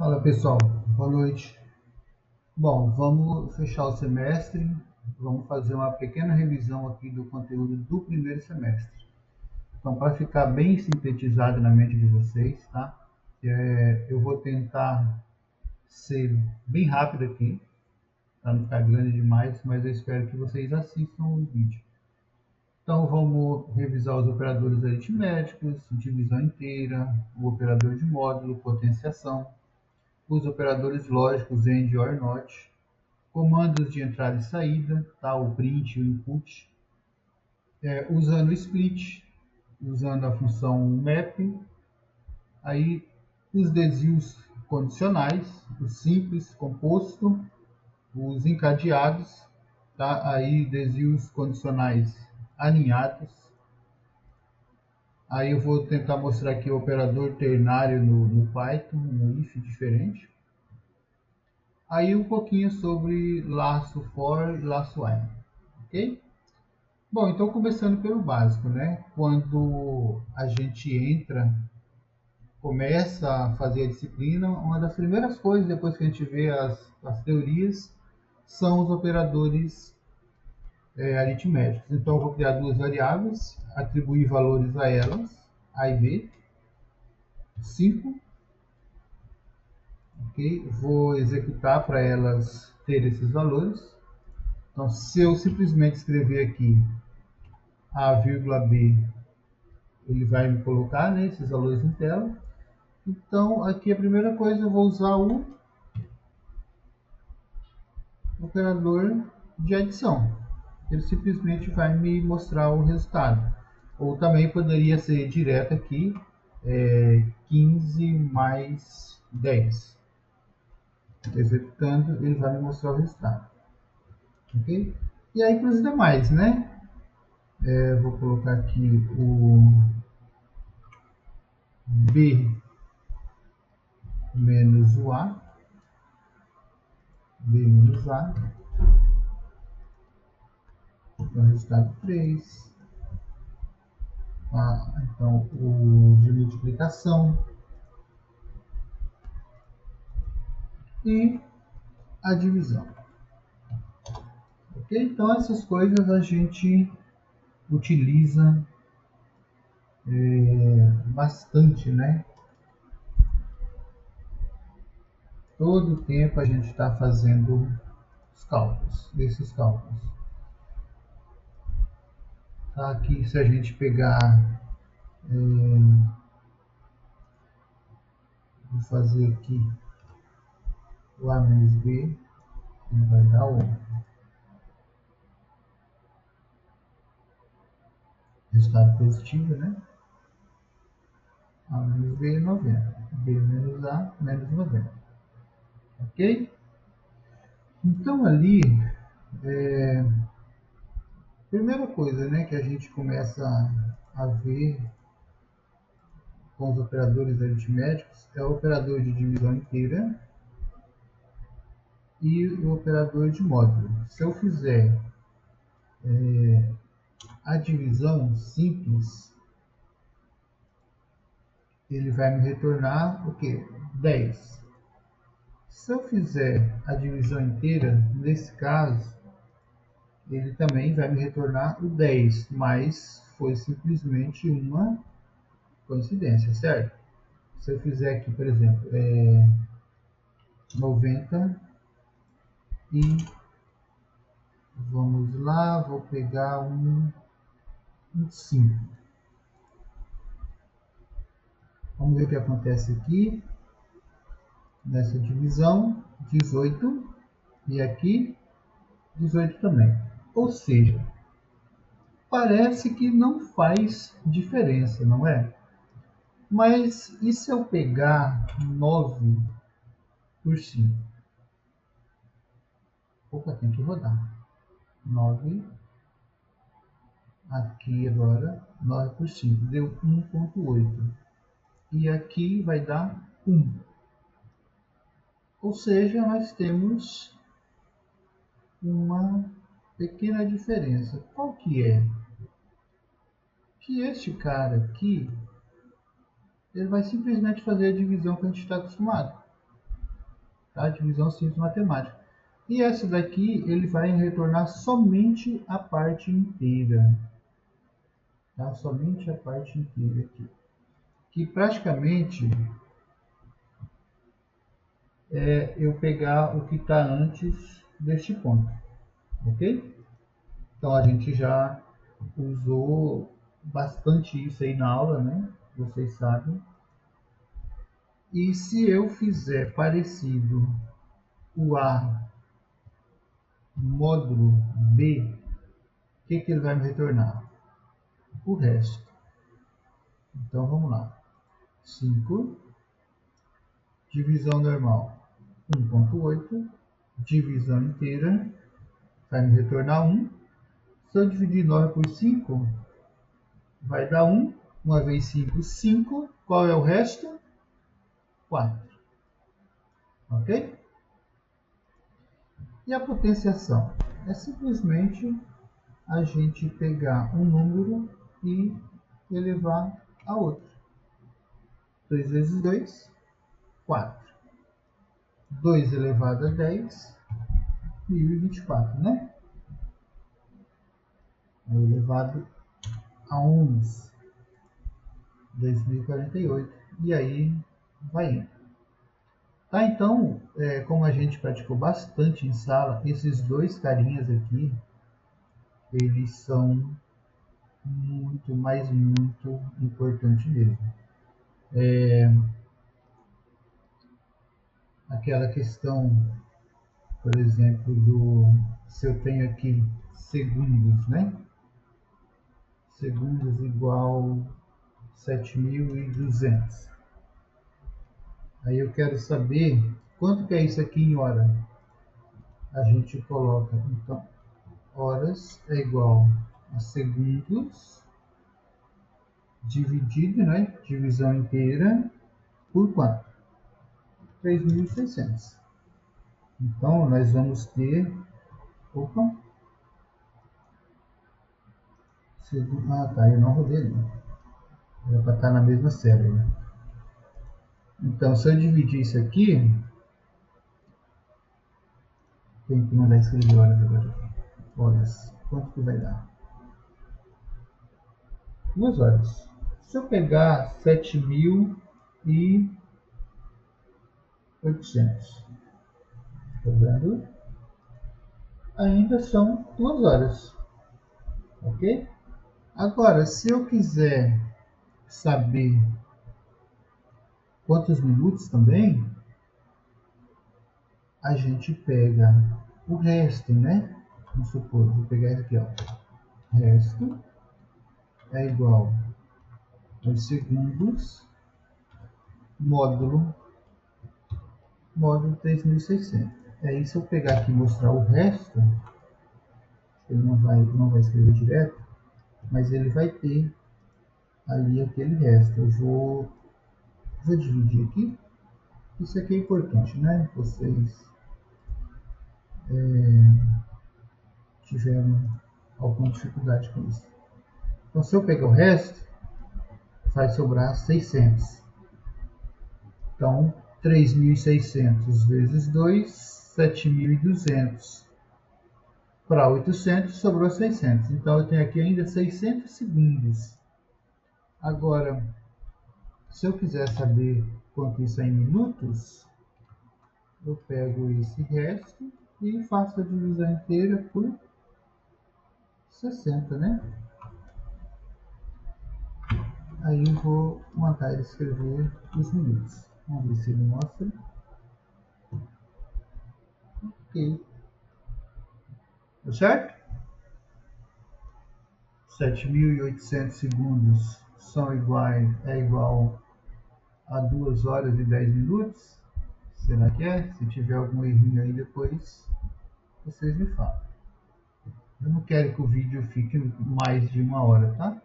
Fala pessoal, boa noite. Bom, vamos fechar o semestre, vamos fazer uma pequena revisão aqui do conteúdo do primeiro semestre. Então, para ficar bem sintetizado na mente de vocês, tá? Eu vou tentar ser bem rápido aqui, para não ficar grande demais, mas eu espero que vocês assistam o vídeo. Então, vamos revisar os operadores aritméticos, divisão inteira, o operador de módulo, potenciação, os operadores lógicos AND, OR, NOT, comandos de entrada e saída, tá? O print, o input, usando o split, usando a função map, aí os desvios condicionais, o simples, composto, os encadeados, tá? Aí desvios condicionais alinhados. Aí eu vou tentar mostrar aqui o operador ternário no Python, um if diferente. Aí um pouquinho sobre laço for e laço while, ok? Bom, então começando pelo básico, né? Quando a gente começa a fazer a disciplina, uma das primeiras coisas, depois que a gente vê as teorias, são os operadores aritméticos. Então eu vou criar duas variáveis, atribuir valores a elas, A e B, 5, ok? Vou executar para elas ter esses valores. Então se eu simplesmente escrever aqui A, B, ele vai me colocar, né, esses valores em tela. Então, aqui a primeira coisa eu vou usar o operador de adição. Ele simplesmente vai me mostrar o resultado. Ou também poderia ser direto aqui, 15 mais 10. Executando, ele vai me mostrar o resultado. Ok? E aí para os demais, né? Vou colocar aqui o B menos o A. B menos A. Então, resultado 3. Então, o de multiplicação e a divisão. Ok? Então, essas coisas a gente utiliza bastante, né? Todo o tempo a gente está fazendo os cálculos, esses cálculos. Tá? Aqui, se a gente pegar, vou fazer aqui o A menos B, ele vai dar o resultado positivo, né? A menos B é 90. B menos A menos 90. Ok? Então ali, primeira coisa, né, que a gente começa a ver com os operadores aritméticos é o operador de divisão inteira e o operador de módulo. Se eu fizer a divisão simples, ele vai me retornar o que? 10. Se eu fizer a divisão inteira, nesse caso, ele também vai me retornar o 10, mas foi simplesmente uma coincidência, certo? Se eu fizer aqui, por exemplo, 90 e vamos lá, vou pegar um 5. Vamos ver o que acontece aqui nessa divisão, 18 e aqui 18 também. Ou seja, parece que não faz diferença, não é? Mas e se eu pegar 9 por 5? Opa, tem que rodar. 9, aqui agora, 9 por 5, deu 1,8. E aqui vai dar 1. Ou seja, nós temos uma pequena diferença. Qual que é? Que este cara aqui, ele vai simplesmente fazer a divisão que a gente está acostumado. tá? Divisão simples matemática. E essa daqui, ele vai retornar somente a parte inteira, tá? Somente a parte inteira aqui. Que praticamente é eu pegar o que está antes deste ponto, ok? Então a gente já usou bastante isso aí na aula, né? Vocês sabem. E se eu fizer parecido o A módulo B, o que ele vai me retornar? O resto. Então vamos lá. 5, divisão normal 1,8, divisão inteira vai me retornar 1. Se eu dividir 9 por 5, vai dar 1. 1 vezes 5, 5. Qual é o resto? 4. Ok? E a potenciação? É simplesmente a gente pegar um número e elevar a outro. 2 vezes 2, 4. 2 elevado a 10, 1024, né? Aí elevado a 11, 2048. E aí vai indo. Tá, então, como a gente praticou bastante em sala, esses dois carinhas aqui, eles são muito, mas muito importantes mesmo. Aquela questão, por exemplo, se eu tenho aqui segundos, né? Segundos igual 7.200. Aí eu quero saber quanto que é isso aqui em hora. A gente coloca, então, horas é igual a segundos dividido, né? Divisão inteira por quanto? 3.600. Então, nós vamos ter... Opa! Tá, eu não rodei ali. Era para estar na mesma série. Né? Então, se eu dividir isso aqui... Tem que mandar escrever horas agora. Horas. Quanto que vai dar? 2 horas. Se eu pegar 7.800, tá vendo? Ainda são 2 horas. Ok? Agora, se eu quiser saber quantos minutos também, a gente pega o resto, né? Vamos supor, vou pegar isso aqui, ó. Resto é igual aos segundos módulo 3.600. Aí se eu pegar aqui e mostrar o resto, ele não vai escrever direto, mas ele vai ter ali aquele resto. Eu vou dividir aqui. Isso aqui é importante, né? Vocês tiveram alguma dificuldade com isso. Então, se eu pegar o resto, vai sobrar 600. Então, 3.600 vezes 2, 7.200. Para 800, sobrou 600. Então, eu tenho aqui ainda 600 segundos. Agora, se eu quiser saber quanto isso é em minutos, eu pego esse resto e faço a divisão inteira por 60, né? Aí vou mandar ele escrever os minutos. Vamos ver se ele mostra. Ok. Tá certo? 7.800 segundos são igual a 2 horas e 10 minutos? Será que é? Se tiver algum errinho aí depois, vocês me falam. Eu não quero que o vídeo fique mais de 1 hora, tá?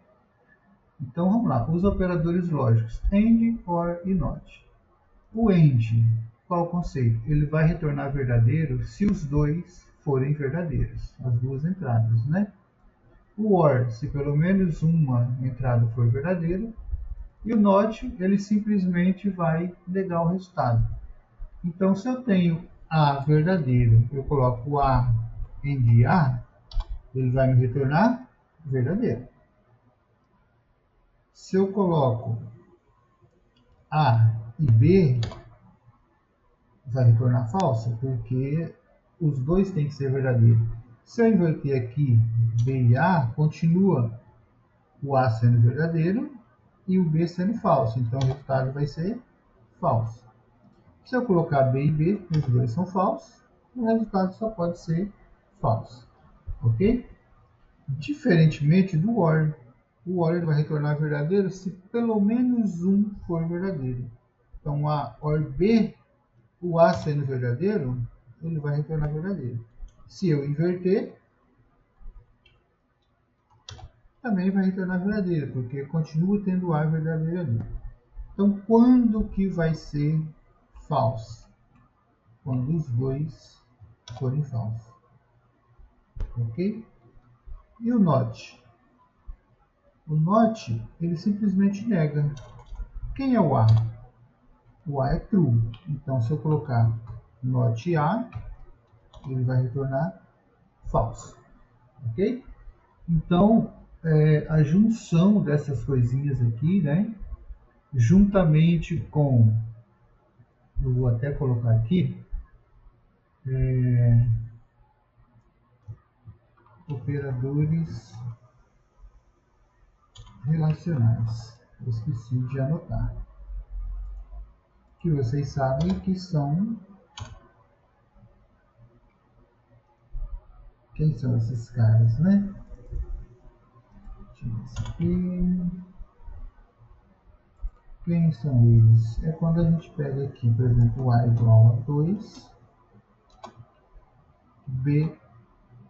Então vamos lá, os operadores lógicos, AND, OR e NOT. O AND, qual o conceito? Ele vai retornar verdadeiro se os dois forem verdadeiros, as duas entradas, né? O OR, se pelo menos uma entrada for verdadeira, e o NOT, ele simplesmente vai negar o resultado. Então, se eu tenho A verdadeiro, eu coloco A em A, ele vai me retornar verdadeiro. Se eu coloco A e B, vai retornar falsa, porque os dois têm que ser verdadeiros. Se eu inverter aqui B e A, continua o A sendo verdadeiro e o B sendo falso. Então, o resultado vai ser falso. Se eu colocar B e B, os dois são falsos, o resultado só pode ser falso. Ok? Diferentemente do OR. O OR vai retornar verdadeiro se pelo menos um for verdadeiro. Então, A OR B, o A sendo verdadeiro, ele vai retornar verdadeiro. Se eu inverter, também vai retornar verdadeiro, porque continua tendo A verdadeiro ali. Então, quando que vai ser falso? Quando os dois forem falsos. Ok? E o NOT? O NOT, ele simplesmente nega. Quem é o A? O A é true. Então, se eu colocar NOT A, ele vai retornar falso. Ok? Então, a junção dessas coisinhas aqui, né? Juntamente com, eu vou até colocar aqui, operadores relacionais. Eu esqueci de anotar. Que vocês sabem que são... Quem são esses caras, né? Quem são eles? É quando a gente pega aqui, por exemplo, A igual a 2, B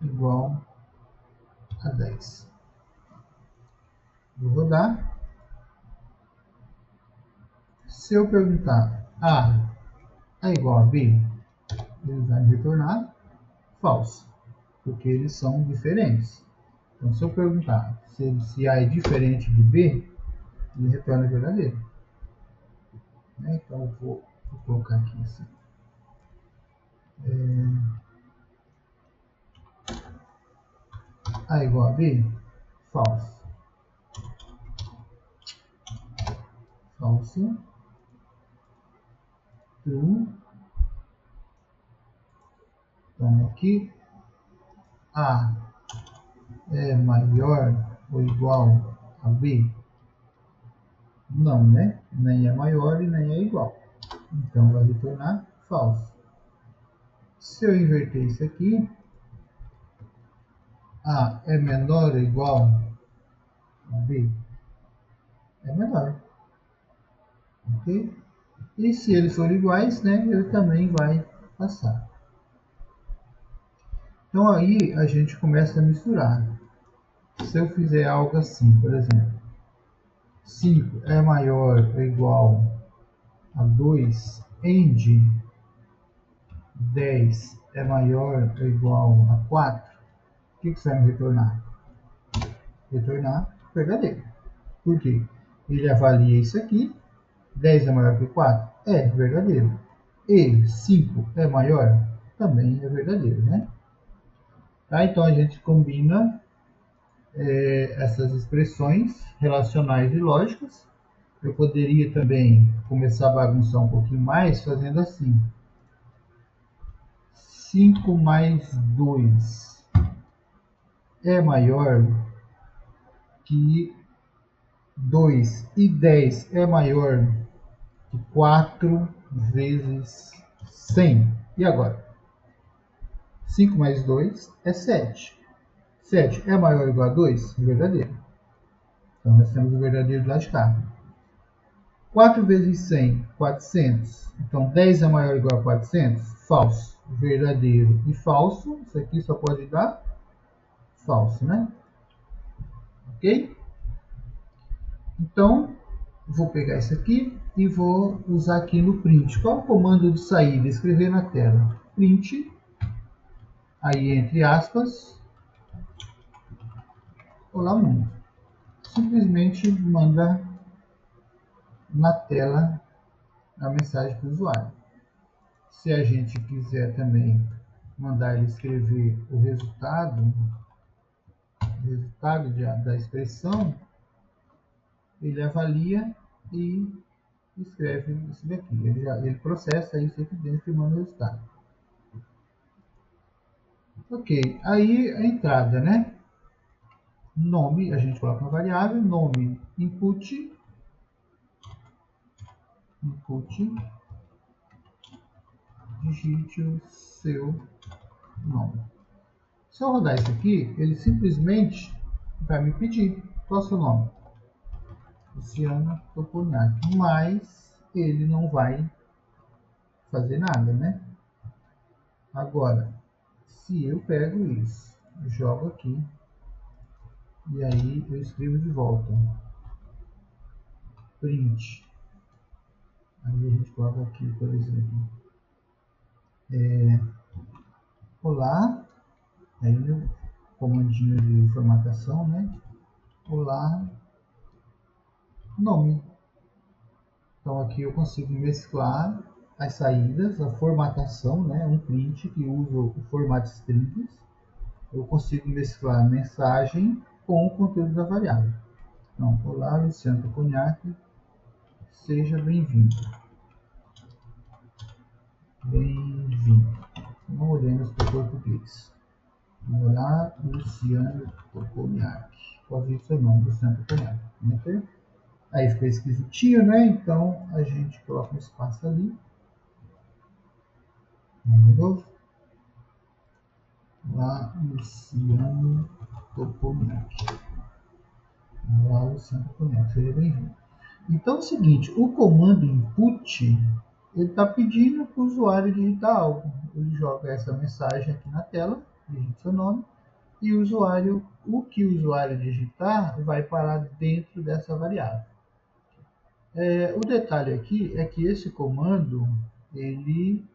igual a 10. Vou rodar. Se eu perguntar A é igual a B, ele vai me retornar falso, porque eles são diferentes. Então, se eu perguntar se A é diferente de B, ele retorna verdadeiro. Então, eu vou colocar aqui assim. A igual a B? Falso. Falso. True. Então, aqui, A é maior ou igual a B? Não, né? Nem é maior e nem é igual. Então, vai retornar falso. Se eu inverter isso aqui, A é menor ou igual a B? É menor. Ok? E se eles forem iguais, né, ele também vai passar. Então, aí a gente começa a misturar. Se eu fizer algo assim, por exemplo, 5 é maior ou igual a 2, AND 10 é maior ou igual a 4, o que você vai me retornar? Retornar verdadeiro. Por quê? Ele avalia isso aqui, 10 é maior que 4? É verdadeiro. E 5 é maior? Também é verdadeiro, né? Tá? Então a gente combina essas expressões relacionais e lógicas. Eu poderia também começar a bagunçar um pouquinho mais fazendo assim. 5 mais 2 é maior que 2 e 10 é maior que 4 vezes 100. E agora? 5 mais 2 é 7. 7 é maior ou igual a 2? Verdadeiro. Então nós temos o verdadeiro do lado de cá. 4 vezes 100, 400. Então 10 é maior ou igual a 400? Falso. Verdadeiro e falso. Isso aqui só pode dar falso, né? Ok? Então, vou pegar isso aqui e vou usar aqui no print. Qual é o comando de saída? Escrever na tela. Print, aí entre aspas, olá mundo. Simplesmente manda na tela a mensagem para o usuário. Se a gente quiser também mandar ele escrever o resultado da expressão, ele avalia e escreve isso daqui. Ele processa isso aqui dentro e manda o resultado. Ok, aí a entrada, né? Nome, a gente coloca uma variável, nome, input, digite o seu nome. Se eu rodar isso aqui, ele simplesmente vai me pedir qual é o seu nome. Luciano Toponiak, mas ele não vai fazer nada, né? Agora, se eu pego isso, jogo aqui, e aí eu escrevo de volta, print, aí a gente coloca aqui, por exemplo, olá, aí no comandinho de formatação, né? Olá, nome. Então aqui eu consigo mesclar as saídas, a formatação, né? Um print que usa o formato strings. Eu consigo mesclar a mensagem com o conteúdo da variável. Então, olá, Luciano Toponiak, seja bem-vindo. Bem-vindo. Não olhemos para o português. Olá, Luciano Toponiak. Qual é o seu nome, Luciano Toponiak? Enter. Aí ficou esquisitinho, né? Então a gente coloca um espaço ali. De novo. Olá, Luciano Toponiak. Olá, Luciano Toponiak. Seja bem-vindo. Então é o seguinte, o comando input, ele está pedindo para o usuário digitar algo. Ele joga essa mensagem aqui na tela, digita seu nome, e o que o usuário digitar vai parar dentro dessa variável. O detalhe aqui é que esse comando, ele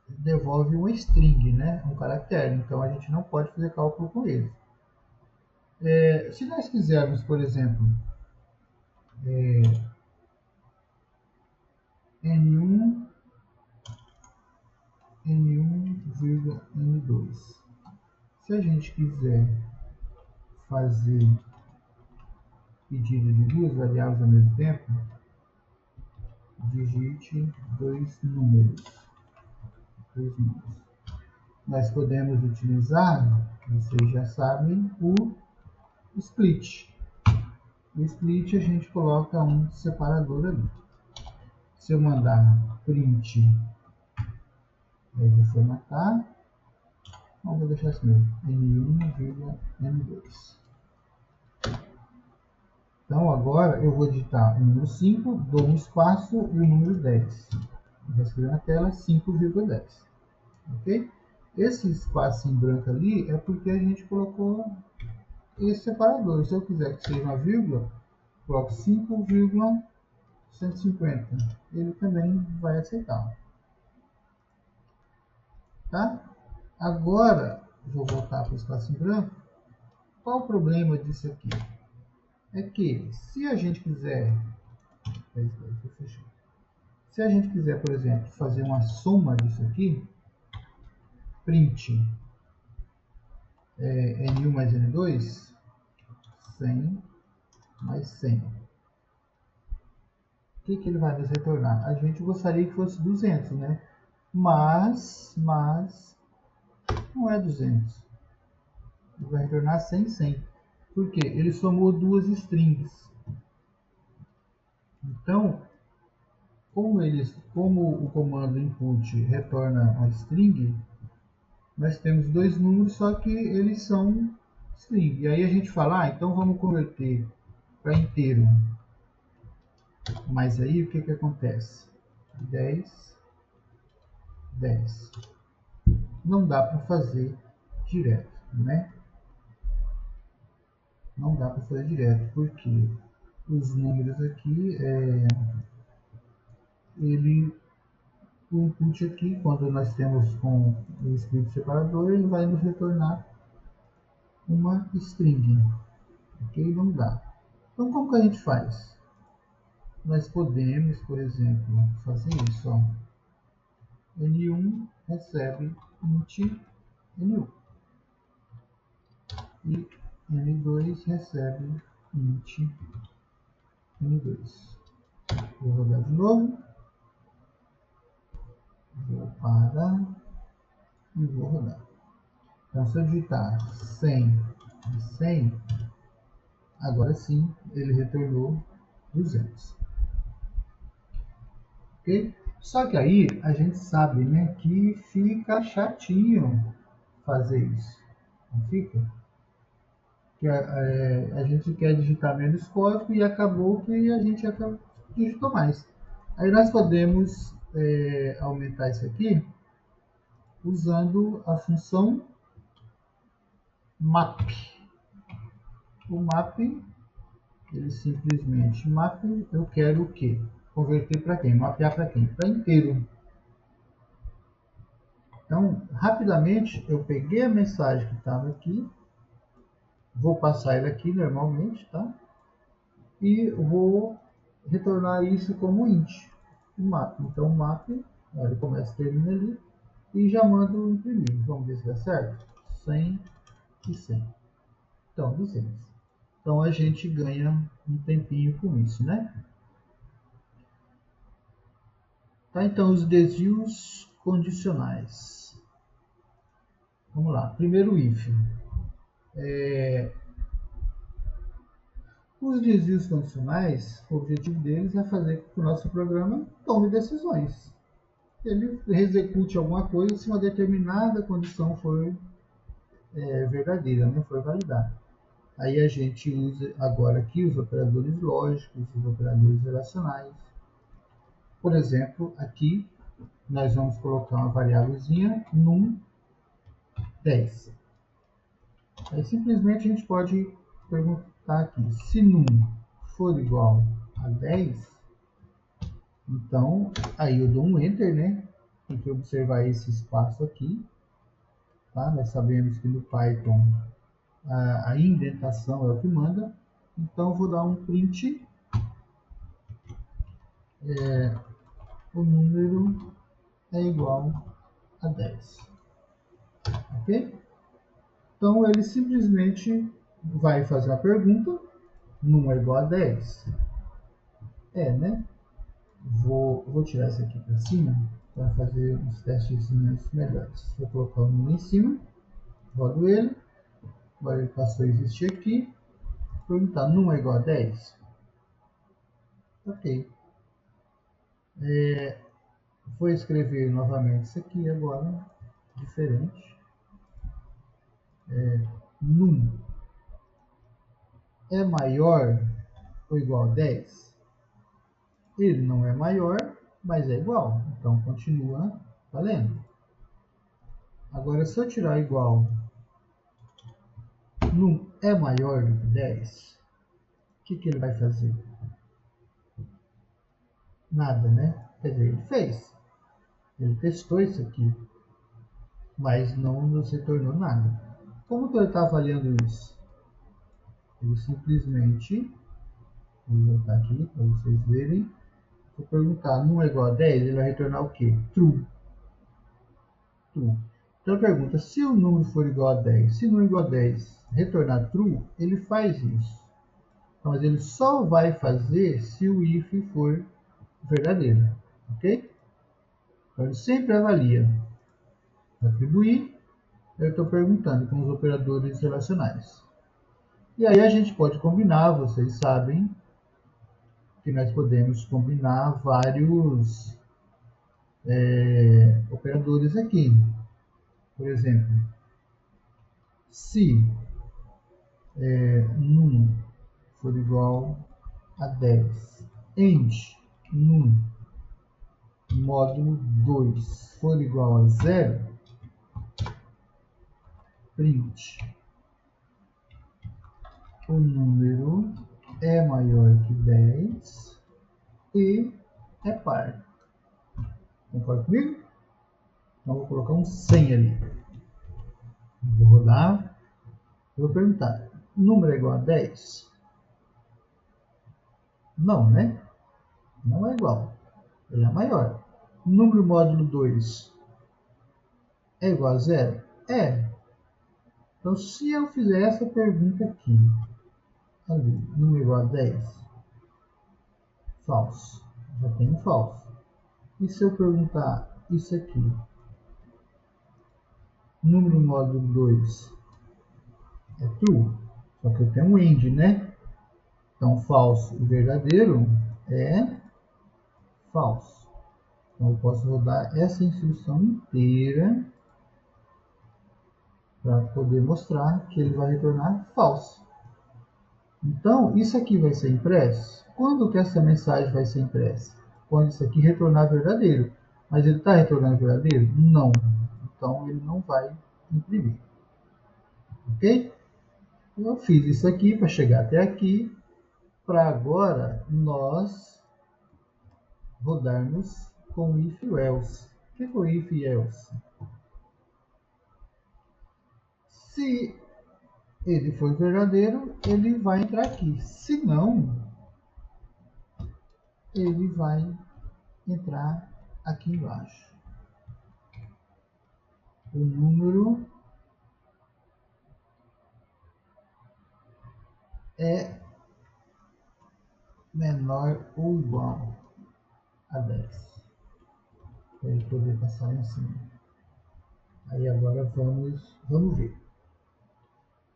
devolve uma string, né? Um caractere, então a gente não pode fazer cálculo com ele. Se nós quisermos, por exemplo, N1, N1,N2. Se a gente quiser fazer pedido de duas variáveis ao mesmo tempo, digite dois números. Nós podemos utilizar, vocês já sabem, o split. O split a gente coloca um separador ali. Se eu mandar print, aí vou formatar, não vou deixar assim mesmo, N1,N2. Então agora eu vou digitar o número 5, dou um espaço e o número 10. Vou escrever na tela 5,10. Ok? Esse espaço em branco ali é porque a gente colocou esse separador. Se eu quiser que seja uma vírgula, coloco 5,150. Ele também vai aceitar. Tá? Agora, vou voltar para o espaço em branco. Qual o problema disso aqui? É que se a gente quiser, por exemplo, fazer uma soma disso aqui, print N1 mais N2, 100 mais 100. O que ele vai nos retornar? A gente gostaria que fosse 200, né? Mas não é 200. Ele vai retornar 100, 100. Por quê? Ele somou duas strings. Então, como o comando input retorna a string, nós temos dois números, só que eles são string. E aí a gente fala, então vamos converter para inteiro. Mas aí o que acontece? 10, 10. Não dá para fazer direto, né? Não dá para fazer direto, porque os números aqui, o input aqui, quando nós temos com o split separador, ele vai nos retornar uma string, ok? Não dá. Então, como que a gente faz? Nós podemos, por exemplo, fazer isso, ó. N1 recebe int N1 e N2 recebe int N2. Vou rodar de novo, vou parar e vou rodar. Então, se eu digitar 100 e 100, agora sim ele retornou 200. Ok? Só que aí a gente sabe, né, que fica chatinho fazer isso. Não fica? Que a gente quer digitar menos código e acabou que a gente digitou mais. Aí nós podemos aumentar isso aqui usando a função map. O map, ele simplesmente map, eu quero o quê? Converter para quem? Mapear para quem? Para inteiro. Então, rapidamente, eu peguei a mensagem que estava aqui, vou passar ele aqui normalmente, tá? E vou retornar isso como int, o map. Então, o map, ele começa e termina ali, e já mando imprimir. Vamos ver se dá certo? 100 e 100. Então, 200. Então, a gente ganha um tempinho com isso, né? Tá, então, os desvios condicionais. Vamos lá. Primeiro, if. Os desvios condicionais, o objetivo deles é fazer com que o nosso programa tome decisões. Ele execute alguma coisa se uma determinada condição for verdadeira, né? For validada. Aí a gente usa agora aqui os operadores lógicos, os operadores relacionais. Por exemplo, aqui nós vamos colocar uma variávelzinha num 10. Aí simplesmente a gente pode perguntar aqui, se num for igual a 10, então aí eu dou um enter, né? Tem que observar esse espaço aqui, tá? Nós sabemos que no Python a indentação é o que manda, então eu vou dar um print, o número é igual a 10, ok? Então ele simplesmente vai fazer a pergunta, num é igual a 10, né? Vou tirar isso aqui para cima para fazer uns testezinhos melhores. Vou colocar o número em cima, rodo ele, agora ele passou a existir aqui. Perguntar, num é igual a 10? Ok. Vou escrever novamente isso aqui agora, diferente. Num é maior ou igual a 10? Ele não é maior, mas é igual, então continua valendo. Agora, se eu tirar igual, num é maior do que 10, o que ele vai fazer? Nada, né? Quer dizer, ele fez. Ele testou isso aqui, mas não nos retornou nada. Como que ele está avaliando isso? Ele simplesmente, vou botar aqui para vocês verem, vou perguntar, num é igual a 10, ele vai retornar o quê? True. True. Então pergunta, se o número for igual a 10, se não é igual a 10 retornar true, ele faz isso. Mas ele só vai fazer se o if for verdadeiro, ok? Então ele sempre avalia. Atribuir, eu estou perguntando com os operadores relacionais. E aí a gente pode combinar, vocês sabem que nós podemos combinar vários operadores aqui. Por exemplo, se num for igual a 10, end num módulo 2 for igual a 0, print o número é maior que 10 e é par. Concorda comigo? Então vou colocar um 100 ali. Vou rodar. Vou perguntar, número é igual a 10? Não, né? Não é igual. Ele é maior. Número módulo 2 é igual a zero? É. Então, se eu fizer essa pergunta aqui, ali, número igual a 10, falso. Já tenho falso. E se eu perguntar isso aqui, número módulo 2 é true? Só que eu tenho um AND, né? Então, falso e verdadeiro é falso. Então, eu posso rodar essa instrução inteira para poder mostrar que ele vai retornar falso. Então, isso aqui vai ser impresso? Quando que essa mensagem vai ser impressa? Quando isso aqui retornar verdadeiro. Mas ele está retornando verdadeiro? Não. Então, ele não vai imprimir. Ok? Eu fiz isso aqui para chegar até aqui, para agora nós rodarmos com if e else. O que é o if e else? Se ele for verdadeiro, ele vai entrar aqui. Se não, ele vai entrar aqui embaixo. O número é menor ou igual a 10. Para ele poder passar em cima. Aí agora vamos ver.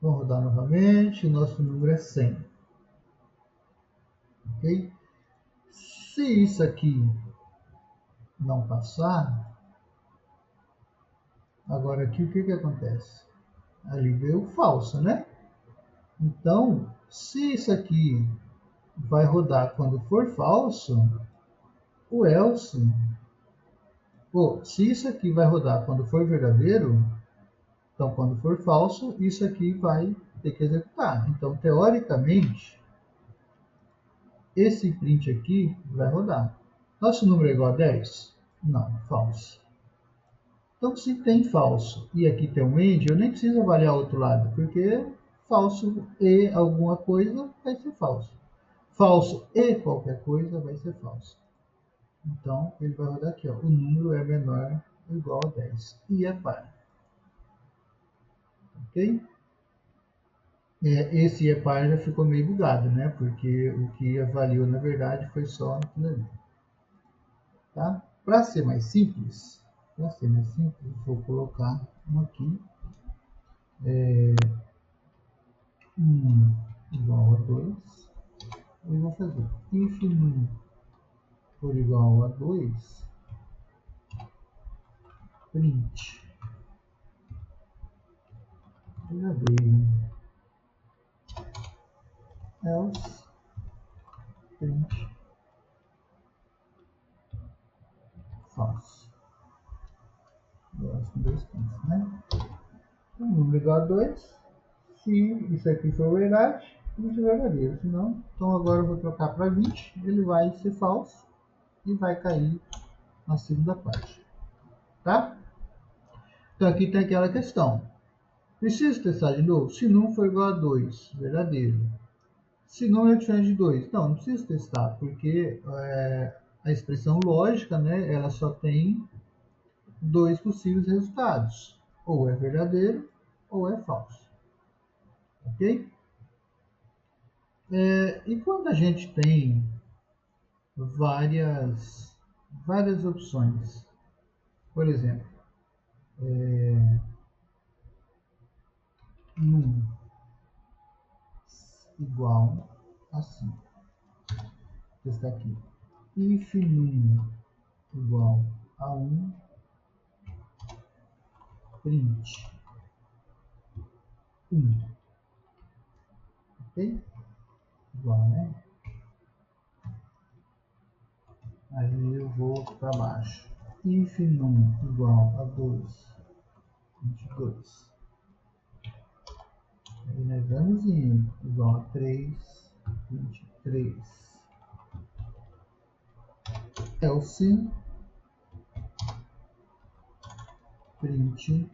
Vamos rodar novamente. O nosso número é 100. Ok? Se isso aqui não passar, agora aqui o que acontece? Ali veio falso, né? Então, se isso aqui vai rodar quando for falso, o else, se isso aqui vai rodar quando for verdadeiro, então quando for falso, isso aqui vai ter que executar. Então, teoricamente, esse print aqui vai rodar. Nosso número é igual a 10? Não, falso. Então, se tem falso e aqui tem um end, eu nem preciso avaliar o outro lado, porque falso e alguma coisa vai ser falso. Falso e qualquer coisa vai ser falso. Então, ele vai rodar aqui, ó. O número é menor ou igual a 10. E é par. Ok? Esse é par já ficou meio bugado, né? Porque o que avaliou, na verdade, foi só aquilo ali. Tá? Para ser mais simples, vou colocar um aqui. 1 igual a 2. E vou fazer if num for igual a 2, print verdadeiro, else print false. Gosto com dois pontos, né? Então, número igual a 2. Se isso aqui for verdade, isso é verdadeiro. Se não, então agora eu vou trocar para 20. Ele vai ser falso e vai cair na segunda parte. Tá? Então aqui tem aquela questão. Preciso testar de novo? Se não for igual a 2, verdadeiro. Se não é diferente de 2, não preciso testar, porque a expressão lógica, né, ela só tem dois possíveis resultados. Ou é verdadeiro, ou é falso. Ok? E quando a gente tem várias opções, por exemplo, num igual a 5. Está aqui. If num igual a 1, print 1. Ok? Igual, né? Aí eu vou para baixo. If num igual a 2, 22. Aí nós vamos em igual a 3, 23. Else print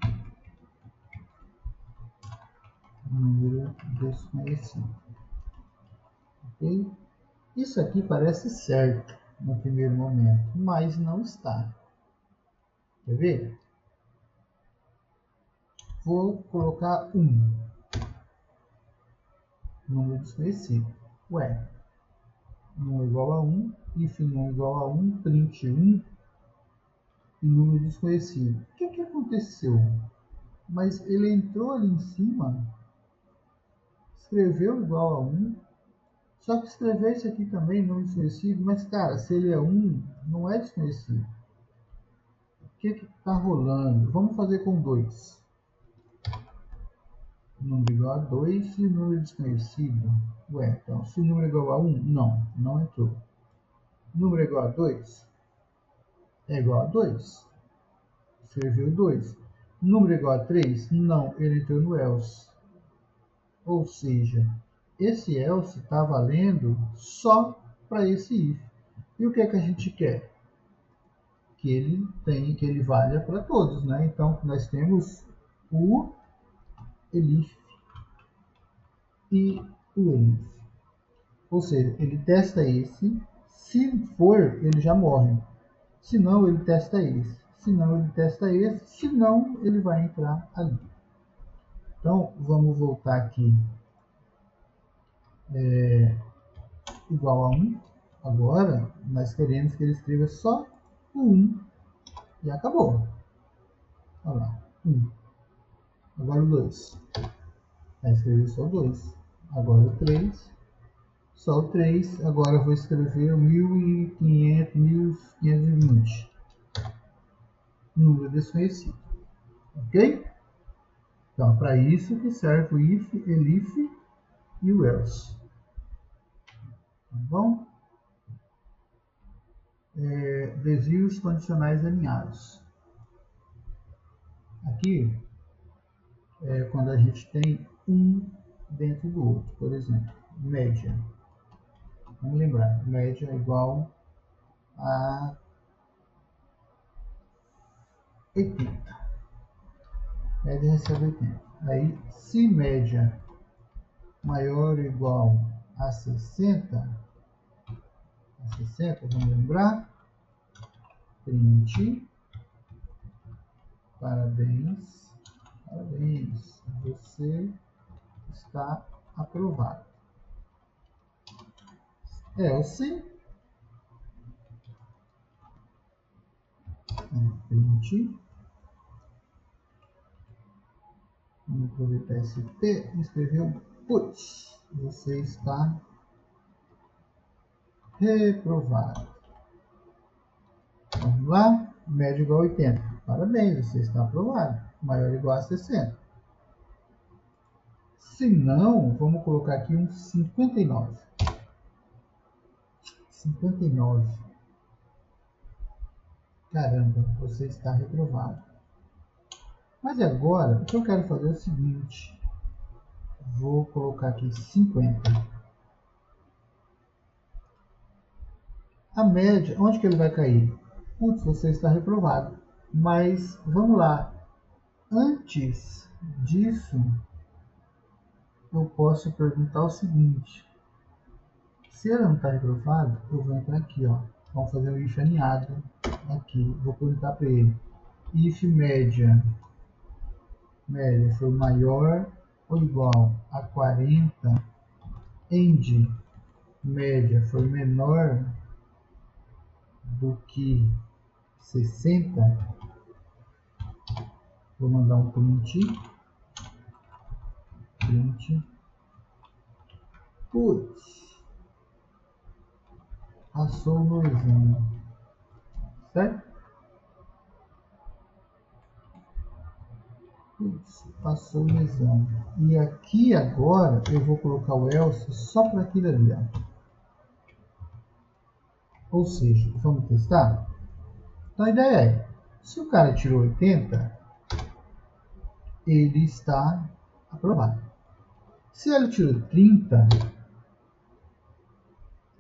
número desconhecido. Ok? Isso aqui parece certo no primeiro momento, mas não está. Quer ver? Vou colocar 1. Número desconhecido. Ué, num igual a 1, if num igual a 1, print 1 e número desconhecido. O que aconteceu? Mas ele entrou ali em cima, escreveu igual a 1, só que escrever isso aqui também, número desconhecido, mas cara, se ele é 1, não é desconhecido. O que está rolando? Vamos fazer com 2. Número igual a 2 e número desconhecido. Ué, então se o número é igual a 1, não entrou. Número é igual a 2, é igual a 2. Escreveu 2. Número é igual a 3, não, ele entrou no else. Ou seja, esse else está valendo só para esse if. E o que é que a gente quer? Que ele valha para todos, né? Então nós temos o elif e o elif. Ou seja, ele testa esse, se for, ele já morre. Se não, ele testa esse. Se não, ele testa esse. Se não, ele vai entrar ali. Então, vamos voltar aqui. Igual a 1. Agora, nós queremos que ele escreva só o 1. E acabou. Olha lá. 1. Agora o 2. Vai escrever só o 2. Agora o 3. Só o 3. Agora eu vou escrever o 1500, 1520. Número desconhecido. Ok? Então, para isso que serve o if, elif e o else. Tá bom? Desvios condicionais alinhados. Aqui é quando a gente tem um dentro do outro. Por exemplo, média. Vamos lembrar, média é igual a 80. Média recebe 80. Aí, se média maior ou igual a 60, vamos lembrar, print, parabéns, você está aprovado. Else, print, vamos aproveitar esse P e escrever put, você está reprovado. Vamos lá, média igual a 80. Parabéns, você está aprovado. Maior ou igual a 60. Se não, vamos colocar aqui um 59. 59. Caramba, você está reprovado. Mas agora, o que eu quero fazer é o seguinte. Vou colocar aqui 50. A média, onde que ele vai cair? Putz, você está reprovado. Mas, vamos lá. Antes disso, eu posso perguntar o seguinte. Se ele não está reprovado, eu vou entrar aqui, ó. Vamos fazer um if alinhado aqui. Vou perguntar para ele. If média for maior ou igual a 40, end média for menor do que 60, vou mandar um print. Putz, passou no exame, certo? Putz, passou no exame. E aqui agora eu vou colocar o else só para aquilo ali, ó. Ou seja, vamos testar? Então a ideia é, se o cara tirou 80, ele está aprovado. Se ele tirou 30,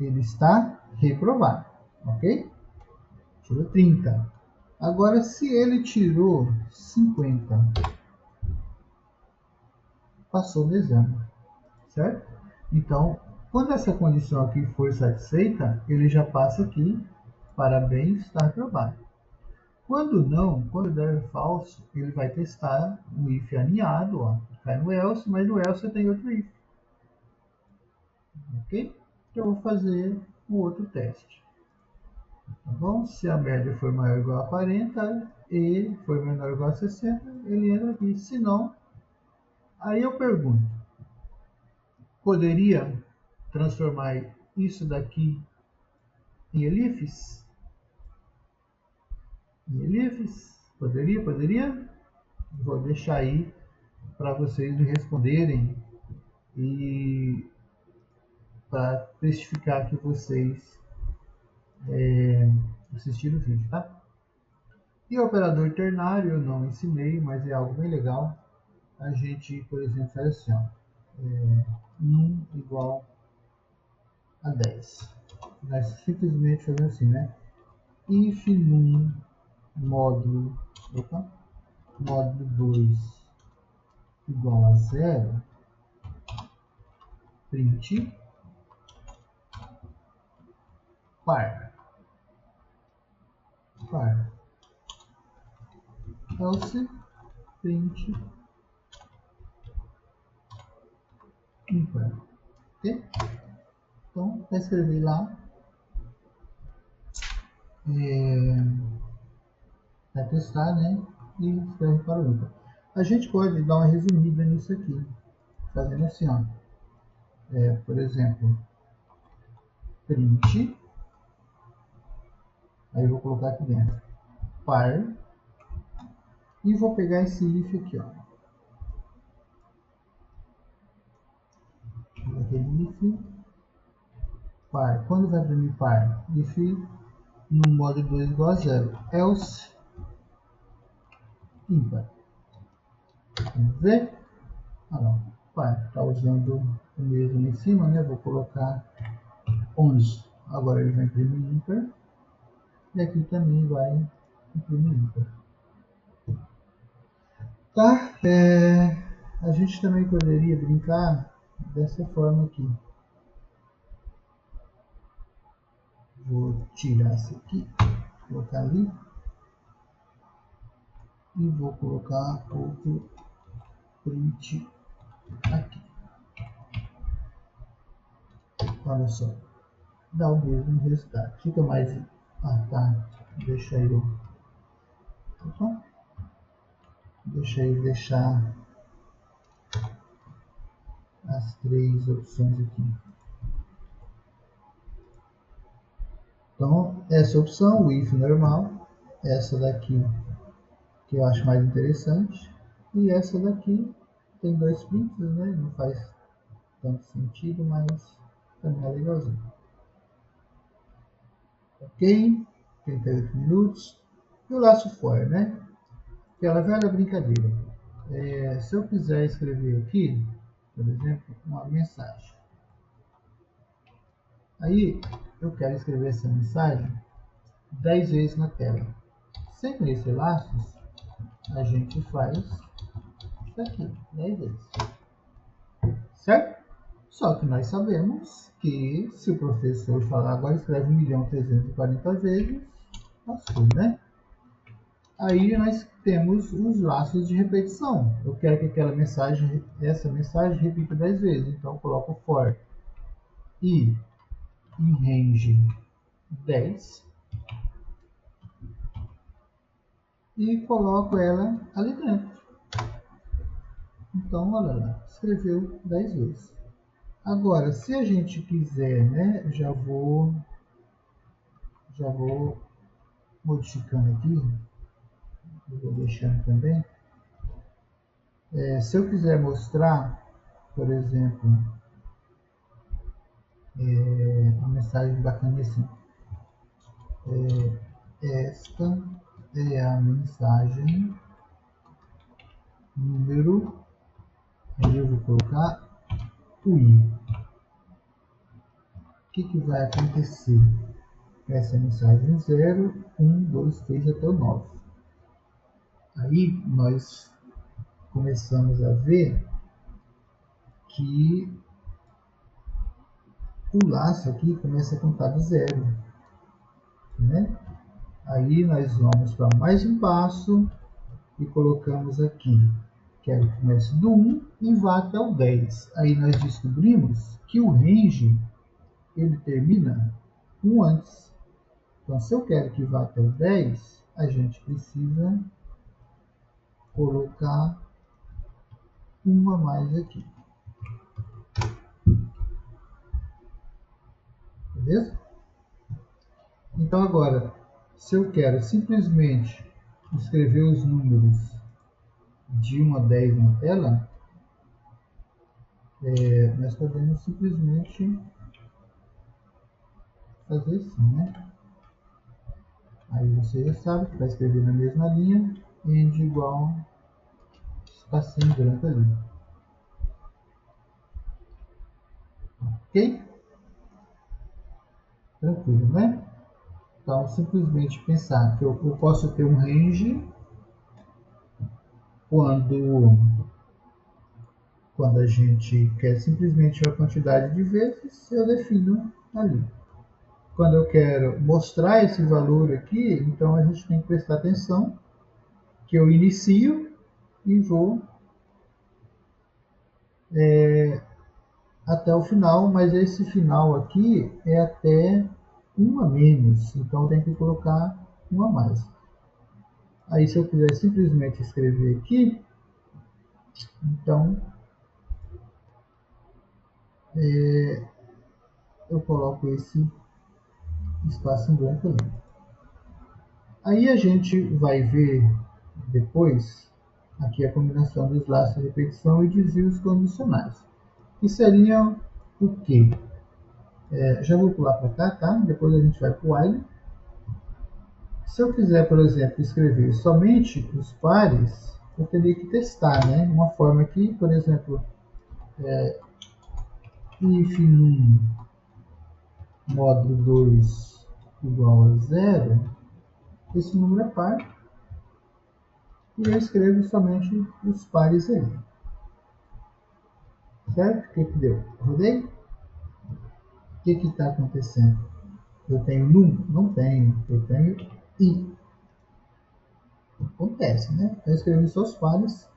ele está reprovado, ok? Tirou 30. Agora, se ele tirou 50, passou no exame, certo? Então, quando essa condição aqui for satisfeita, ele já passa aqui, parabéns, está aprovado. Quando não, quando der falso, ele vai testar o if alinhado, ó, cai no else, mas no else tem outro if, ok? Então eu vou fazer um outro teste, tá bom? Se a média for maior ou igual a 40 e for menor ou igual a 60, ele entra aqui. Se não, aí eu pergunto, poderia transformar isso daqui em elifes? Em elifes? Poderia? Vou deixar aí para vocês me responderem e para testificar que vocês assistiram o vídeo, tá? E o operador ternário eu não ensinei, mas é algo bem legal. A gente, por exemplo, faz assim, ó, 1 igual a 10. Nós simplesmente fazemos assim, né? If num módulo, módulo 2 igual a 0, print par. Else print ímpar. Ok? Então, vai escrever lá, vai testar, né? E escreve para o ímpar. A gente pode dar uma resumida nisso aqui, fazendo assim, ó. Por exemplo, print, aí eu vou colocar aqui dentro, par, e vou pegar esse if aqui, ó. Aquele if, par. Quando vai imprimir par? If no modo 2 igual a 0. Else ímpar. Vamos ver? Ah, não. Par. Está usando o mesmo em cima, né? Vou colocar 11. Agora ele vai imprimir ímpar. E aqui também vai imprimir ímpar. Tá? A gente também poderia brincar dessa forma aqui. Vou tirar isso aqui, colocar ali. E vou colocar outro print aqui. Olha só. Dá o mesmo resultado. Fica mais... Ah, tá. Deixa eu... Opa. Deixa eu deixar as três opções aqui. Então, essa opção, o if normal, essa daqui que eu acho mais interessante, e essa daqui tem dois prints, né? Não faz tanto sentido, mas também é legalzinho. Ok? 38 minutos. E o laço for, né? Aquela velha brincadeira. Se eu quiser escrever aqui, por exemplo, uma mensagem. Aí eu quero escrever essa mensagem 10 vezes na tela. Sem conhecer laços, a gente faz isso aqui, 10 vezes. Certo? Só que nós sabemos que se o professor falar agora escreve 1.340 vezes, passou, né? Aí nós temos os laços de repetição. Eu quero que essa mensagem repita 10 vezes. Então eu coloco for i em range 10 e coloco ela ali dentro. Então, olha lá, escreveu 10 vezes. Agora, se a gente quiser, né, já vou modificando aqui, eu vou deixando também. Se eu quiser mostrar, por exemplo, uma mensagem bacana assim, esta é a mensagem número, aí eu vou colocar o i. O que vai acontecer? Essa mensagem 0, 1, 2, 3 até o 9. Aí nós começamos a ver que o laço aqui começa a contar do 0, né? Aí nós vamos para mais um passo e colocamos aqui, quero que comece do 1 e vá até o 10. Aí nós descobrimos que o range ele termina um antes. Então, se eu quero que vá até o 10, a gente precisa colocar uma a mais aqui. Beleza? Então, agora, se eu quero simplesmente escrever os números de 1 a 10 na tela, nós podemos simplesmente fazer assim, né? Aí você já sabe que vai escrever na mesma linha, end igual espacinho branco ali. Ok? Tranquilo, né? Então, simplesmente pensar que eu posso ter um range quando a gente quer simplesmente uma quantidade de vezes, eu defino ali. Quando eu quero mostrar esse valor aqui, então a gente tem que prestar atenção que eu inicio e vou até o final, mas esse final aqui é até 1 a menos, então eu tenho que colocar 1 a mais. Aí se eu quiser simplesmente escrever aqui, então eu coloco esse espaço em branco ali. Aí a gente vai ver depois aqui a combinação dos laços de repetição e desvios condicionais. Que seriam o quê? Já vou pular para cá, tá? Depois a gente vai para o while. Se eu quiser, por exemplo, escrever somente os pares, eu teria que testar, né? Uma forma aqui, por exemplo, if num módulo 2 igual a 0, esse número é par, e eu escrevo somente os pares ali. Certo? O que deu? Rodei? O que está acontecendo? Eu tenho num? Não tenho. Eu tenho i. Acontece, né? Eu escrevi só os pares.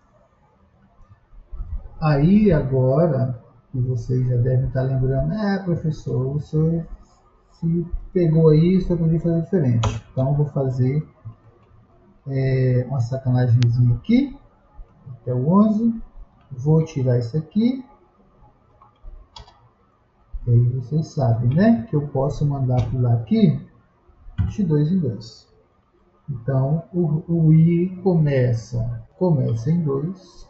Aí agora, que vocês já devem estar lembrando, professor, o senhor se pegou aí, você podia fazer diferente. Então eu vou fazer uma sacanagemzinha aqui, até o 11. Vou tirar isso aqui. E aí vocês sabem, né? Que eu posso mandar pular aqui de 2 em 2. Então o i começa em 2.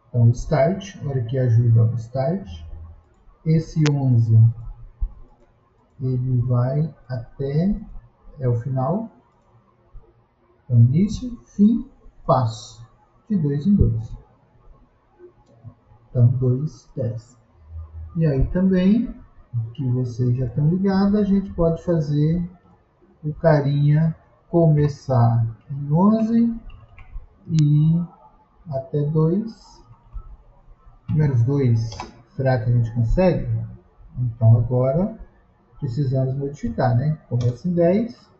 Então start, hora que ajuda o start. Esse 11 ele vai até o final. Então início, fim, passo. De 2 em 2. Então 2, 10. E aí também, que vocês já estão ligados, a gente pode fazer o carinha começar em 11 e até 2. Menos 2, será que a gente consegue? Então agora precisamos modificar, né? Começa em 10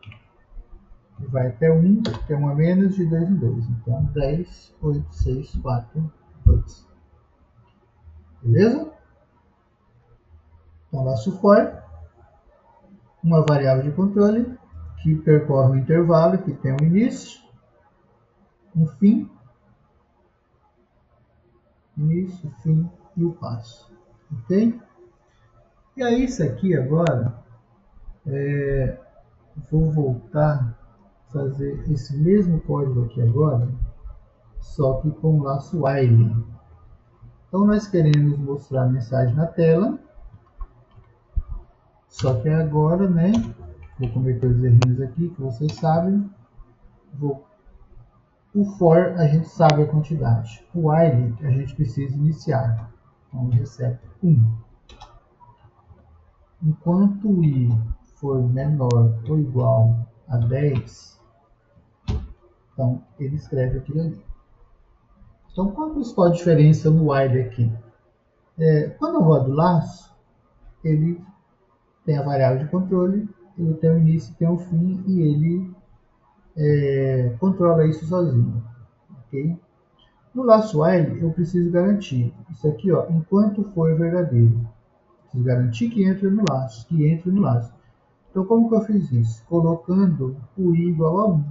e vai até 1, que é 1 a menos, de 2 em 2. Então 10, 8, 6, 4, 2. Beleza? Então nosso for, uma variável de controle que percorre um intervalo, que tem um início, um fim, início, fim e o passo. Ok? E aí isso aqui agora, vou voltar a fazer esse mesmo código aqui agora, só que com o laço while. Então nós queremos mostrar a mensagem na tela, só que agora, né, vou cometer os errinhos aqui, que vocês sabem, o for a gente sabe a quantidade, o while a gente precisa iniciar, então ele recebe 1. Enquanto o i for menor ou igual a 10, então ele escreve aquilo ali. Então qual a diferença no while aqui? Quando eu rodo o laço, ele tem a variável de controle, ele tem um início e tem um fim e ele controla isso sozinho, ok? No laço while, eu preciso garantir isso aqui, ó, enquanto for verdadeiro. Preciso garantir que entre no laço, Então, como que eu fiz isso? Colocando o i igual a 1.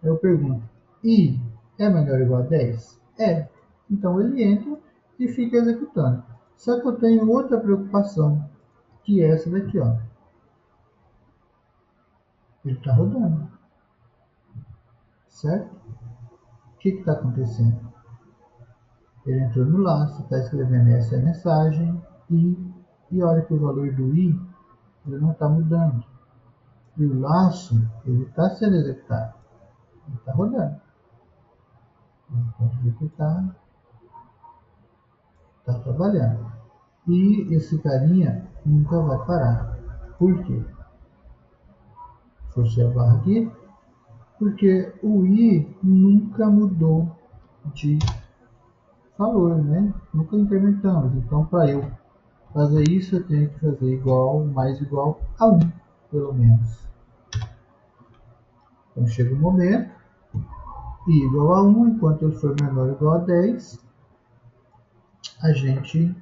Eu pergunto, i é menor ou igual a 10? É. Então, ele entra e fica executando. Só que eu tenho outra preocupação, que é essa daqui, ó. Ele está rodando, certo? O que está acontecendo? Ele entrou no laço, está escrevendo essa mensagem e olha que o valor do i ele não está mudando. E o laço ele está sendo executado, ele está rodando. Pode ver que está trabalhando. E esse carinha nunca vai parar. Por quê? Forcei a barra aqui. Porque o i nunca mudou de valor, né? Nunca incrementamos. Então, para eu fazer isso, eu tenho que fazer igual, mais igual a 1, pelo menos. Então, chega um momento, i igual a 1, enquanto ele for menor ou igual a 10, a gente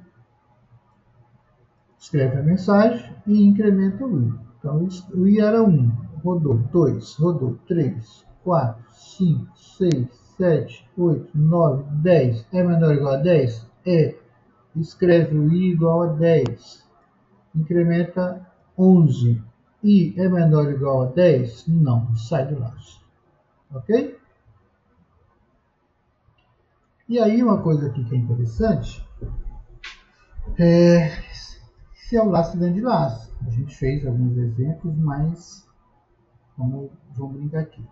escreve a mensagem e incrementa o i. Então, o i era 1, rodou 2, rodou 3, 4, 5, 6, 7, 8, 9, 10. É menor ou igual a 10? É. Escreve o i igual a 10. Incrementa 11. I é menor ou igual a 10? Não, sai do laço. Ok? E aí, uma coisa aqui que é interessante é se é o laço dentro de laço. A gente fez alguns exemplos, mas vamos brincar aqui.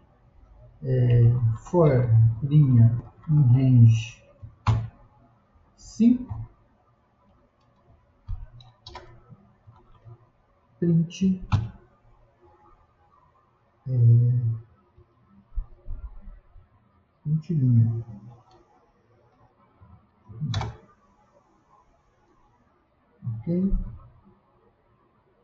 For linha em range 5, print linha. Ok?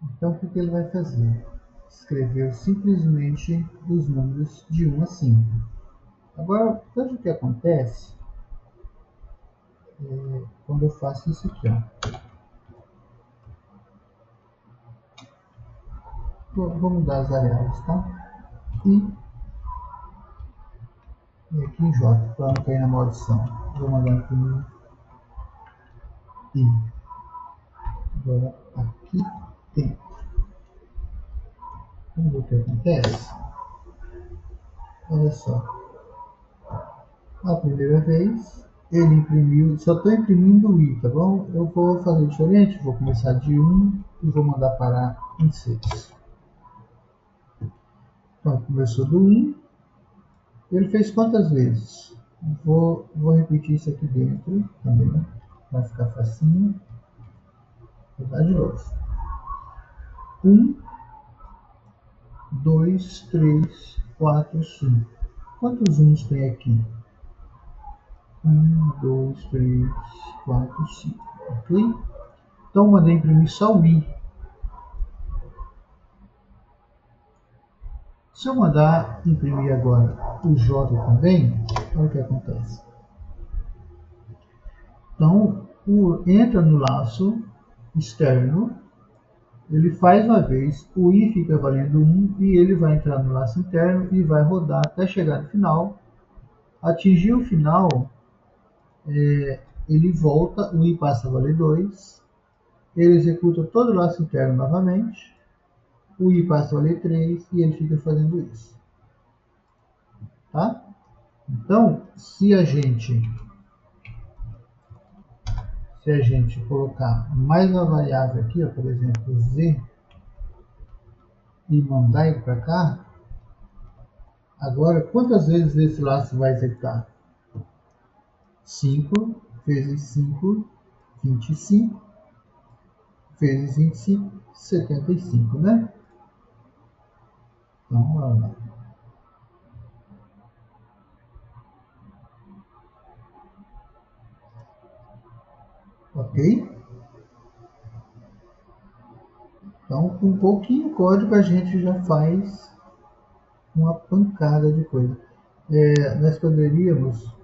Então, o que ele vai fazer? Escreveu simplesmente os números de 1 a 5. Agora, veja o que acontece quando eu faço isso aqui. Ó. Vou mudar as variáveis, tá? E aqui em J, para não cair na maldição. Vou mandar aqui no I. Agora, aqui tem. Vamos ver o que acontece? Olha só. A primeira vez, ele imprimiu, só estou imprimindo o I, tá bom? Eu vou fazer diferente, vou começar de 1 e vou mandar parar em 6. Então, começou do 1, ele fez quantas vezes? Vou repetir isso aqui dentro também, vai ficar facinho. Vou dar de novo. 1, 2, 3, 4, 5. Quantos 1s tem aqui? 1, 2, 3, 4, 5. Ok? Então, mandei imprimir só o I. Se eu mandar imprimir agora o J também, olha o que acontece. Então, entra no laço externo, ele faz uma vez, o I fica valendo 1 e ele vai entrar no laço interno e vai rodar até chegar no final. Atingir o final, ele volta, o I passa a valer 2, ele executa todo o laço interno novamente, o I passa a valer 3 e ele fica fazendo isso. Tá? Então, se a gente colocar mais uma variável aqui, ó, por exemplo, z, e mandar ele para cá, agora quantas vezes esse laço vai executar? 5 vezes 5, 25, vezes 25, 75, né? Então, vamos lá. Ok? Então, com pouquinho código a gente já faz uma pancada de coisa. Nós poderíamos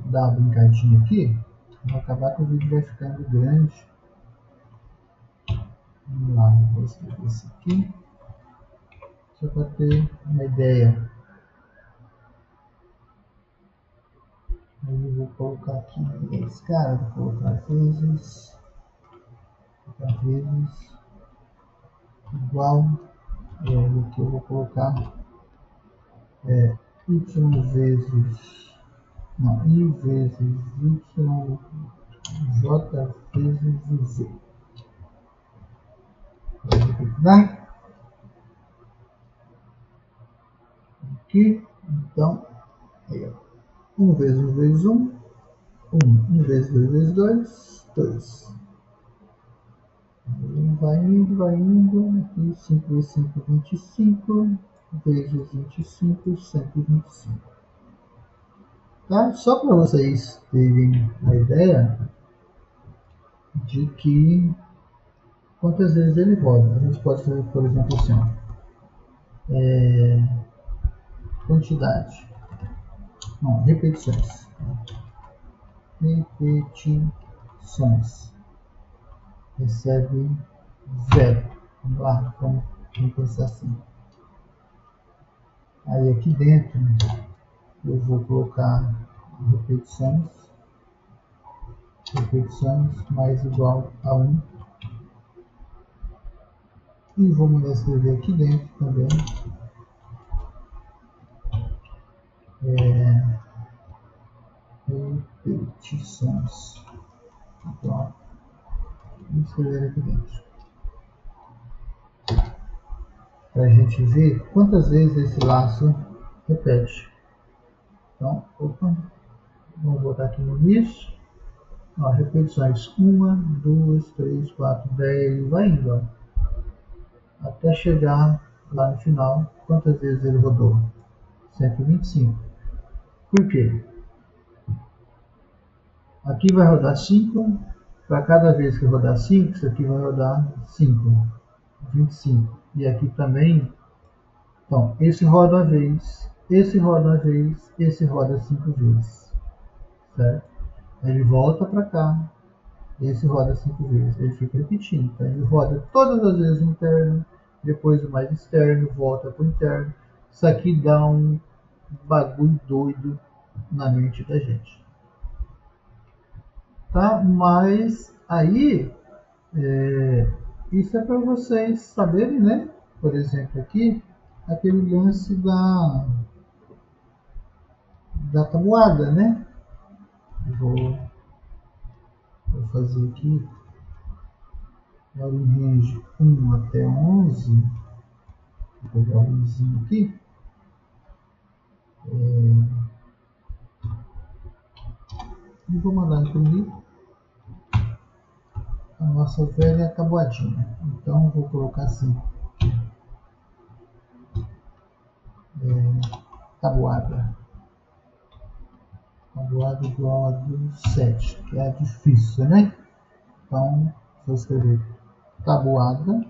dar uma brincadinha aqui. Vou acabar que o vídeo vai ficando grande. Vamos lá, vou escrever isso aqui. Só para ter uma ideia. Aí eu vou colocar aqui esse cara, vou colocar vezes igual. E aí aqui eu vou colocar y vezes, não, i vezes y, j vezes z. Vou repetir aqui, então, aí, ó. 1 vezes 1 vezes 1, 1 vezes 2 vezes 2, 2. Vai indo, aqui 5 vezes 5, 25, vezes 25, 125. Tá? Só para vocês terem a ideia de que quantas vezes ele roda. A gente pode fazer, por exemplo, assim, ó, quantidade, não, repetições. Repetições. Recebe 0. Vamos lá, vamos pensar assim. Aí aqui dentro eu vou colocar repetições mais igual a 1. E vou mandar escrever aqui dentro também repetições igual. Vou escrever aqui dentro para a gente ver quantas vezes esse laço repete. Então, opa, vamos botar aqui no início. Ó, repetições 1, 2, 3, 4, 10, vai indo, ó, até chegar lá no final. Quantas vezes ele rodou? 125. Por quê? Aqui vai rodar 5. Para cada vez que rodar 5, isso aqui vai rodar 5. 25. E aqui também. Então, esse roda uma vez, esse roda uma vez, esse roda 5 vezes. Certo? Ele volta para cá. Esse roda 5 vezes. Ele fica repetindo. Então, ele roda todas as vezes o interno. Depois o mais externo. Volta para o interno. Isso aqui dá um bagulho doido na mente da gente. Tá? Mas aí isso é para vocês saberem, né? Por exemplo, aqui aquele lance da tabuada, né? Vou fazer aqui o range 1 até 11. Vou pegar um vizinho aqui. E vou mandar imprimir a nossa velha tabuadinha. Então vou colocar assim, tabuada igual a do 7, que é a difícil, né? Então vou escrever tabuada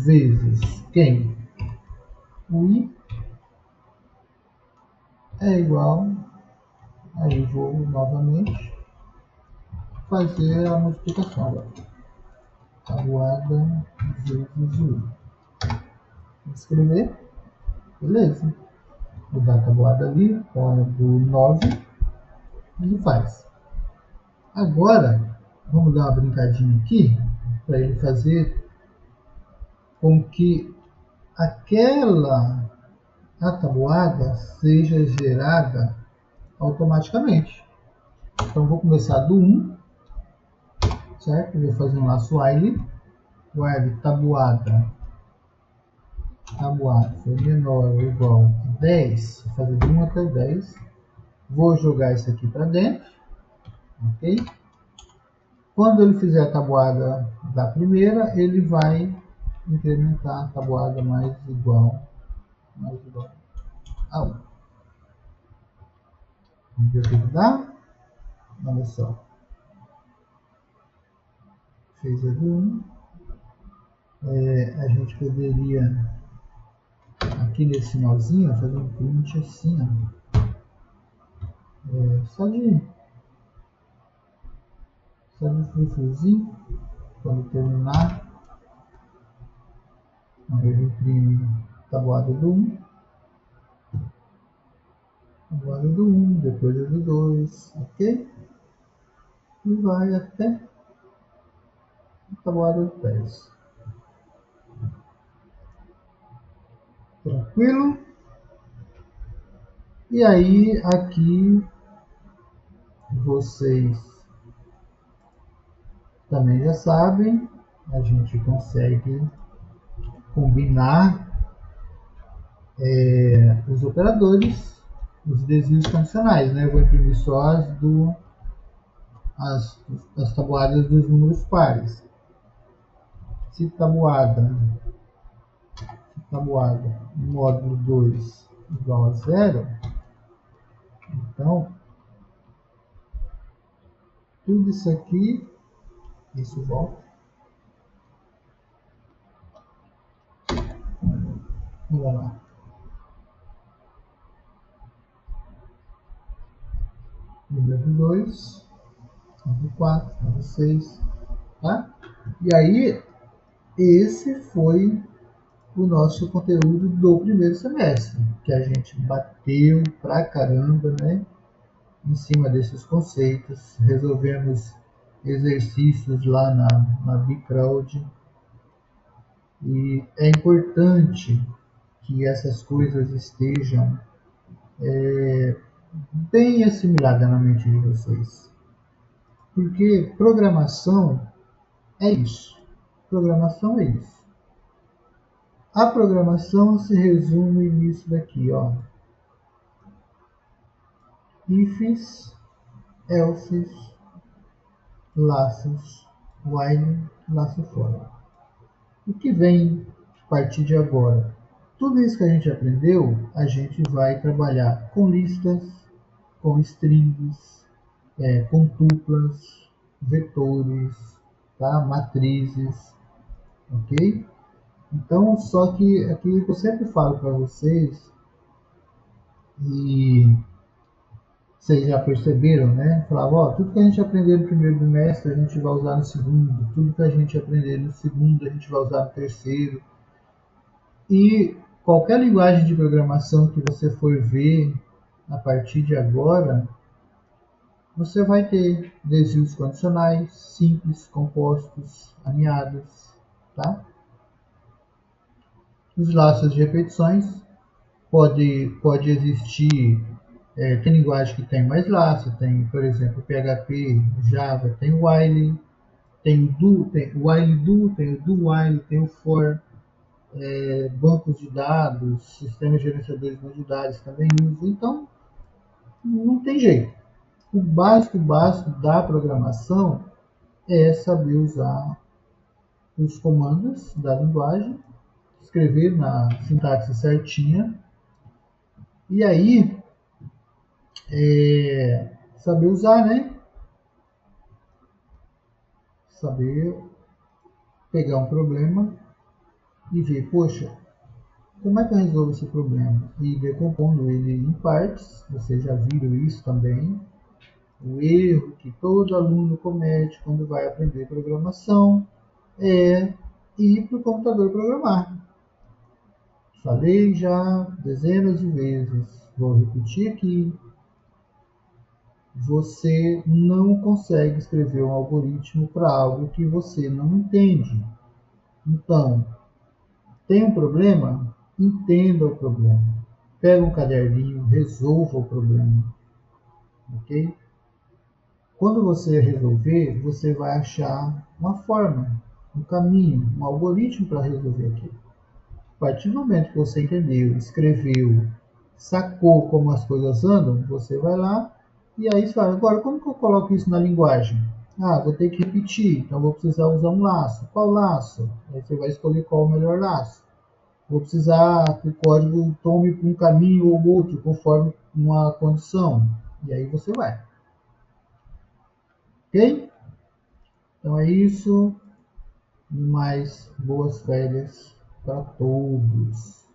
vezes quem? O i é igual, aí vou novamente fazer a multiplicação agora. Tabuada vezes o i. Vou escrever, beleza. Vou dar a tabuada ali, para do 9, ele faz. Agora, vamos dar uma brincadinha aqui, para ele fazer com que aquela tabuada seja gerada automaticamente. Então vou começar do 1, certo? Vou fazer um laço while tabuada for menor ou igual a 10, vou fazer de 1 até 10. Vou jogar isso aqui para dentro, ok? Quando ele fizer a tabuada da primeira, ele vai incrementar a tabuada mais igual a 1. Vamos ver o que dá? Olha só. fez a do 1. A gente poderia, aqui nesse finalzinho, fazer um print assim, ó. Só de frufruzinho, quando terminar. Ele imprime tabuada do 1, tabuada do 1, depois a do 2, ok? E vai até a tabuada do 10. Tranquilo? E aí, aqui, vocês também já sabem, a gente consegue combinar os operadores, os desvios condicionais, né? Eu vou imprimir só as tabuadas dos números pares. Se tabuada módulo 2 igual a 0, então tudo isso aqui, isso volta. Vamos lá. Número 2, número 4, número 6, tá? E aí, esse foi o nosso conteúdo do primeiro semestre, que a gente bateu pra caramba, né? Em cima desses conceitos, resolvemos exercícios lá na Bcrowd, e é importante que essas coisas estejam bem assimiladas na mente de vocês, porque programação é isso. Programação é isso. A programação se resume nisso daqui, ó. Ifs, elses, laços, while, laço fora. O que vem a partir de agora? Tudo isso que a gente aprendeu, a gente vai trabalhar com listas, com strings, com tuplas, vetores, tá? Matrizes, ok? Então, só que aquilo que eu sempre falo para vocês, e vocês já perceberam, né? Falava, ó, tudo que a gente aprender no primeiro bimestre a gente vai usar no segundo, tudo que a gente aprender no segundo a gente vai usar no terceiro. E qualquer linguagem de programação que você for ver a partir de agora, você vai ter desvios condicionais, simples, compostos, alinhados, tá? Os laços de repetições pode existir, tem linguagem que tem mais laço, tem, por exemplo, PHP, Java, tem o while, tem o do, tem o while do, tem o do while, tem o for, bancos de dados, sistemas gerenciadores de dados também usam, então não tem jeito. O básico da programação é saber usar os comandos da linguagem, escrever na sintaxe certinha, e aí saber usar, né? Saber pegar um problema e ver, poxa, como é que eu resolvo esse problema? E decompondo ele em partes, vocês já viram isso também. O erro que todo aluno comete quando vai aprender programação é ir para o computador programar. Falei já dezenas de vezes, vou repetir aqui. Você não consegue escrever um algoritmo para algo que você não entende. Então, tem um problema? Entenda o problema. Pega um caderninho, resolva o problema. Ok? Quando você resolver, você vai achar uma forma, um caminho, um algoritmo para resolver aquilo. A partir do momento que você entendeu, escreveu, sacou como as coisas andam, você vai lá e aí você fala, agora como que eu coloco isso na linguagem? Ah, vou ter que repetir, então vou precisar usar um laço. Qual laço? Aí você vai escolher qual o melhor laço. Vou precisar que o código tome um caminho ou outro, conforme uma condição. E aí você vai. Ok? Então é isso. mais boas férias para todos.